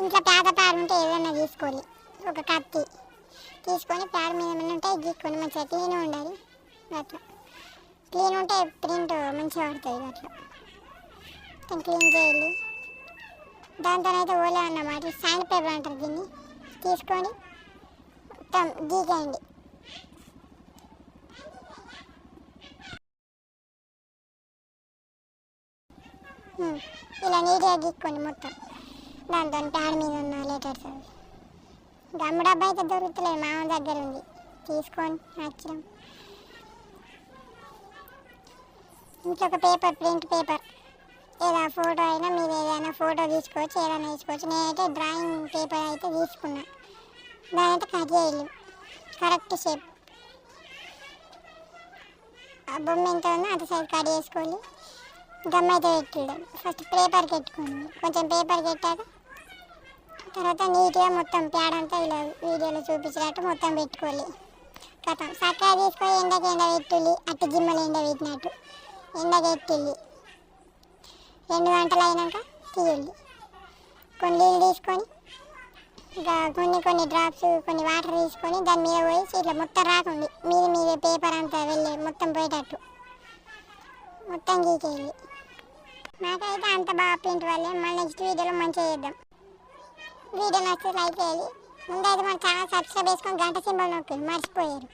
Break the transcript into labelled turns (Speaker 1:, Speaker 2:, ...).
Speaker 1: ఇంట్లో ప్యాడ్ ఉంటే ఏదైనా తీసుకోవాలి, ఒక కత్తి తీసుకొని ప్యాడ్ మీద ఏమైనా ఉంటే గీక్కొని మంచిగా క్లీన్ ఉండాలి. అట్లా క్లీన్ ఉంటే ప్రింట్ మంచిగా పడుతుంది. అట్లా క్లీన్ చేయాలి. దాంతోనైతే ఓలే అన్నమాట. శాండ్ పేపర్ అంటారు దీన్ని. తీసుకొని మొత్తం గీకేయండి. ఇలా నీట్గా గీక్కోండి మొత్తం. దాంతో ప్యాడ్ మీద ఉన్న లెటర్స్ అవి. గమ్ము డబ్బా అయితే దొరుకుతలేదు, మామ దగ్గర ఉంది, తీసుకొని నచ్చడం. ఇంకొక పేపర్, ప్రింట్ పేపర్, ఏదైనా ఫోటో అయినా మీరు ఏదైనా ఫోటో తీసుకోవచ్చు, ఏదైనా తీసుకోవచ్చు. నేనైతే డ్రాయింగ్ పేపర్ అయితే తీసుకున్నా. దాని అయితే కట్ చేయాలి కరెక్ట్ షేప్. ఆ బొమ్మ ఎంత ఉందో అంత సైజ్ కట్ చేసుకోవాలి. గమ్ అయితే పెట్టడం. ఫస్ట్ పేపర్కి పెట్టుకోండి. కొంచెం పేపర్కి పెట్టాక తర్వాత నీట్గా మొత్తం ప్యాడ్ అంతా ఇలా వీడియోలో చూపించినట్టు మొత్తం పెట్టుకోవాలి. కథం చక్కగా తీసుకొని ఎండ పెట్టుల్లి. అట్టి జిమ్మలు ఎండ పెట్టినట్టు ఎండకెట్టిల్లి. 2 గంటలు అయినాక తీయాలి. కొన్ని నీళ్ళు తీసుకొని ఇంకా కొన్ని డ్రాప్స్, కొన్ని వాటర్ తీసుకొని దాని మీద పోయి ఇట్లా మొత్తం రాకండి, మీద పేపర్ అంతా వెళ్ళి మొత్తం పోయేటట్టు మొత్తం గీకేయాలి. నాకైతే అంత బాగా ప్రింట్ వల్లే. మళ్ళీ నెక్స్ట్ వీడియోలో మంచిగా చేద్దాం. వీడియో నచ్చితే లైక్ చేయాలి. ముందైతే మన ఛానల్ సబ్స్క్రైబ్ చేసుకొని గంట సింబల్ నొక్కండి, మర్చిపోయారు.